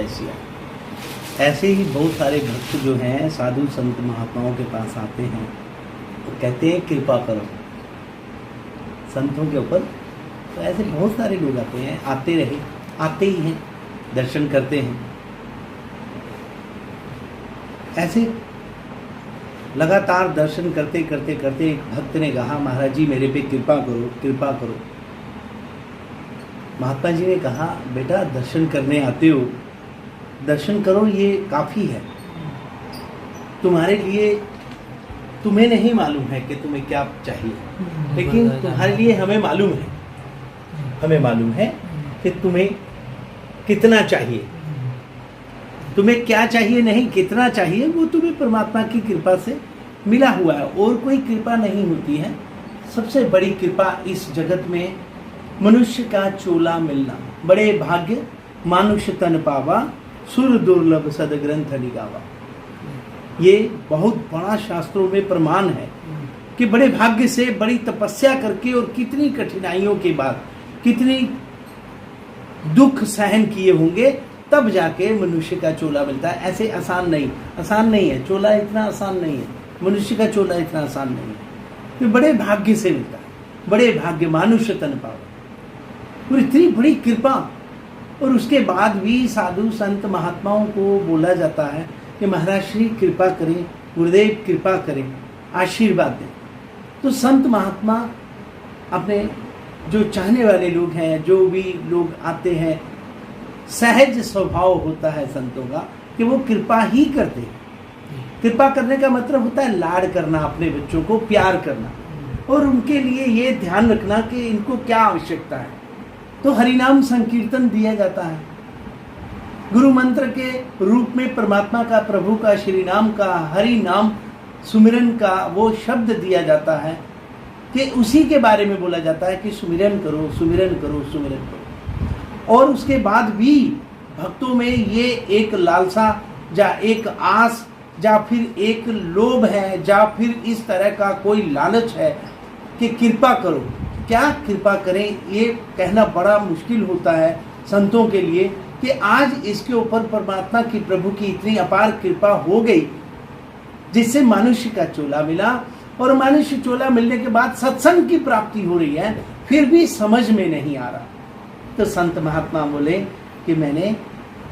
ऐसी आई। ऐसे ही बहुत सारे भक्त जो हैं साधु संत महात्माओं के पास आते हैं, तो कहते हैं कृपा करो संतों के ऊपर। तो ऐसे बहुत सारे लोग आते हैं, आते ही हैं, दर्शन करते हैं। ऐसे लगातार दर्शन करते करते करते एक भक्त ने कहा, महाराज जी मेरे पे कृपा करो, कृपा करो। महात्मा जी ने कहा, बेटा दर्शन करने आते हो, दर्शन करो, ये काफ़ी है तुम्हारे लिए। तुम्हें नहीं मालूम है कि तुम्हें क्या चाहिए, लेकिन तुम्हारे लिए हमें मालूम है। हमें मालूम है कि तुम्हें कितना चाहिए, तुम्हें क्या चाहिए नहीं, कितना चाहिए, वो तुम्हें परमात्मा की कृपा से मिला हुआ है। और कोई कृपा नहीं होती है। सबसे बड़ी कृपा इस जगत में मनुष्य का चोला मिलना। बड़े भाग्य मानुष तन पावा, सुर दुर्लभ सदग्रंथ निगावा। ये बहुत बड़ा शास्त्रों में प्रमाण है कि बड़े भाग्य से, बड़ी तपस्या करके और कितनी कठिनाइयों के बाद, कितनी दुख सहन किए होंगे, तब जाके मनुष्य का चोला मिलता है। ऐसे आसान नहीं है। चोला इतना आसान नहीं है, मनुष्य का चोला इतना आसान नहीं है। तो बड़े भाग्य से मिलता है, बड़े भाग्य मानुष तन पावा। और इतनी बड़ी कृपा, और उसके बाद भी साधु संत महात्माओं को बोला जाता है कि महाराज श्री कृपा करें, गुरुदेव कृपा करें, आशीर्वाद दें। तो संत महात्मा अपने जो चाहने वाले लोग हैं, जो भी लोग आते हैं, सहज स्वभाव होता है संतों का कि वो कृपा ही करते हैं। कृपा करने का मतलब होता है लाड़ करना, अपने बच्चों को प्यार करना, और उनके लिए ये ध्यान रखना कि इनको क्या आवश्यकता है। तो हरिनाम संकीर्तन दिया जाता है, गुरु मंत्र के रूप में परमात्मा का, प्रभु का, श्री नाम का, हरि नाम सुमिरन का वो शब्द दिया जाता है कि उसी के बारे में बोला जाता है कि सुमिरन करो, सुमिरन करो, सुमिरन करो। और उसके बाद भी भक्तों में ये एक लालसा, या एक आस, या फिर एक लोभ है, या फिर इस तरह का कोई लालच है कि कृपा करो। क्या कृपा करें, ये कहना बड़ा मुश्किल होता है संतों के लिए कि आज इसके ऊपर परमात्मा की, प्रभु की इतनी अपार कृपा हो गई जिससे मनुष्य का चोला मिला, और मनुष्य चोला मिलने के बाद सत्संग की प्राप्ति हो रही है, फिर भी समझ में नहीं आ रहा। तो संत महात्मा बोले कि मैंने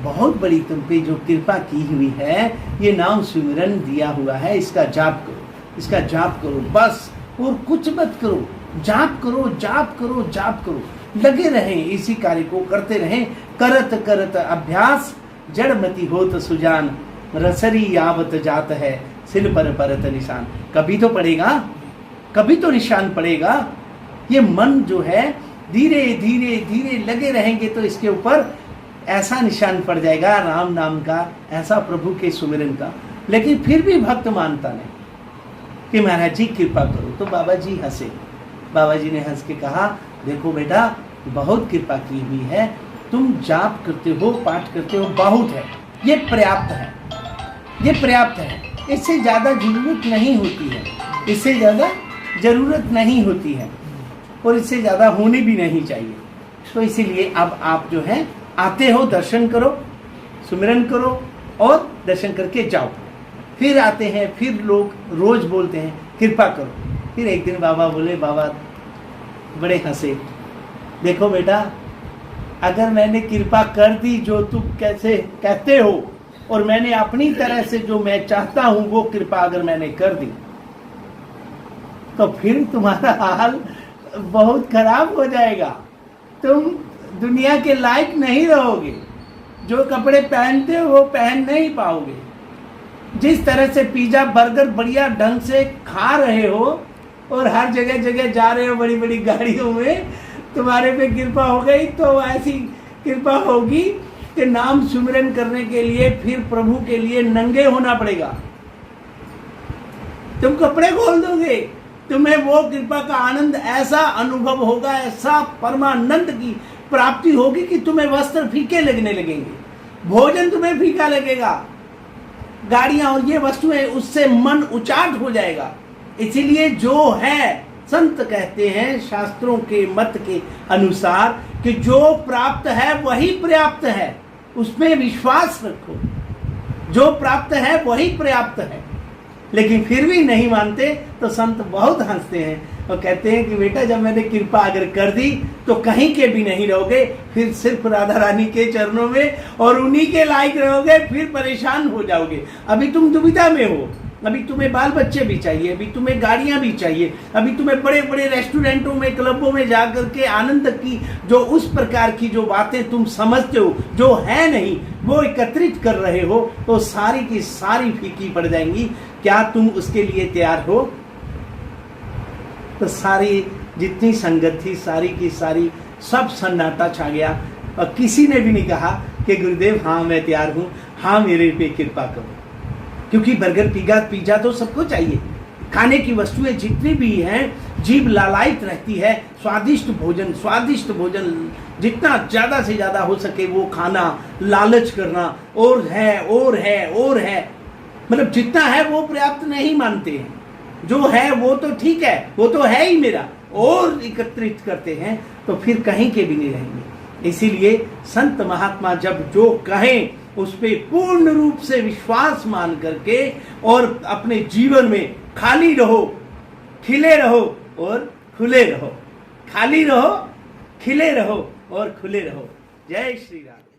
बहुत बड़ी तुम पे जो कृपा की हुई है, ये नाम सुमिरन दिया हुआ है, इसका जाप करो, इसका जाप करो बस, और कुछ मत करो। जाप करो, जाप करो, जाप करो, लगे रहें, इसी कार्य को करते रहें। करत करत अभ्यास जड़मति होत सुजान, रसरी यावत जात है सिर पर परत निशान। कभी तो पड़ेगा, कभी तो निशान पड़ेगा। ये मन जो है धीरे धीरे धीरे लगे रहेंगे तो इसके ऊपर ऐसा निशान पड़ जाएगा राम नाम का, ऐसा प्रभु के सुमिरन का। लेकिन फिर भी भक्त मानता नहीं कि महाराज जी कृपा करो। तो बाबा जी हंसे। बाबा जी ने हंस के कहा, देखो बेटा बहुत कृपा की हुई है, तुम जाप करते हो, पाठ करते हो, बहुत है, ये पर्याप्त है, ये पर्याप्त है। इससे ज़्यादा जरूरत नहीं होती है, इससे ज़्यादा ज़रूरत नहीं होती है, और इससे ज़्यादा होनी भी नहीं चाहिए। तो इसीलिए अब आप जो है आते हो, दर्शन करो, सुमिरन करो, और दर्शन करके जाओ। फिर आते हैं, फिर लोग रोज बोलते हैं कृपा करो। फिर एक दिन बाबा बोले, बाबा बड़े हंसे, देखो बेटा अगर मैंने कृपा कर दी जो तुम कैसे कहते हो, और मैंने अपनी तरह से जो मैं चाहता हूं वो कृपा अगर मैंने कर दी, तो फिर तुम्हारा हाल बहुत खराब हो जाएगा। तुम दुनिया के लायक नहीं रहोगे, जो कपड़े पहनते हो वो पहन नहीं पाओगे। जिस तरह से पिज्जा बर्गर बढ़िया ढंग से खा रहे हो और हर जगह जगह जा रहे हो बड़ी बड़ी गाड़ियों में, तुम्हारे पे कृपा हो गई तो ऐसी कृपा होगी कि नाम सुमिरन करने के लिए फिर प्रभु के लिए नंगे होना पड़ेगा। तुम कपड़े खोल दोगे, तुम्हें वो कृपा का आनंद ऐसा अनुभव होगा, ऐसा परमानंद की प्राप्ति होगी कि तुम्हें वस्त्र फीके लगने लगेंगे, भोजन तुम्हें फीका लगेगा, गाड़ियां और ये वस्तुएं, उससे मन उचाट हो जाएगा। इसीलिए जो है, संत कहते हैं शास्त्रों के मत के अनुसार कि जो प्राप्त है वही पर्याप्त है। उसमें विश्वास रखो। जो प्राप्त है वही पर्याप्त है। लेकिन फिर भी नहीं मानते तो संत बहुत हंसते हैं और कहते हैं कि बेटा जब मैंने कृपा अगर कर दी तो कहीं के भी नहीं रहोगे, फिर सिर्फ राधा रानी के चरणों में और उन्हीं के लायक रहोगे, फिर परेशान हो जाओगे। अभी तुम दुविधा में हो, अभी तुम्हें बाल बच्चे भी चाहिए, अभी तुम्हें गाड़ियां भी चाहिए, अभी तुम्हें बड़े बड़े रेस्टोरेंटों में, क्लबों में जाकर के आनंद की जो उस प्रकार की जो बातें तुम समझते हो जो है नहीं, वो एकत्रित कर रहे हो, तो सारी की सारी फीकी पड़ जाएंगी। क्या तुम उसके लिए तैयार हो? तो सारी जितनी संगत थी सारी की सारी सब सन्नाटा छा गया और किसी ने भी नहीं कहा कि गुरुदेव हाँ मैं तैयार हूं, हाँ मेरे पे कृपा करो। क्योंकि बर्गर पिज्जा तो सबको चाहिए, खाने की वस्तुएं जितनी भी हैं, जीभ लालायित रहती है, स्वादिष्ट भोजन जितना ज़्यादा से ज़्यादा हो सके वो खाना, लालच करना, और है, मतलब जितना है वो पर्याप्त नहीं मानते हैं। जो है वो तो ठीक है, वो तो है ही मेरा, और एकत्रित करते हैं तो फिर कहीं के भी नहीं रहेंगे। इसीलिए संत महात्मा जब जो कहें उस पे पूर्ण रूप से विश्वास मान करके और अपने जीवन में खाली रहो, खिले रहो और खुले रहो, खाली रहो, खिले रहो और खुले रहो। जय श्री राम।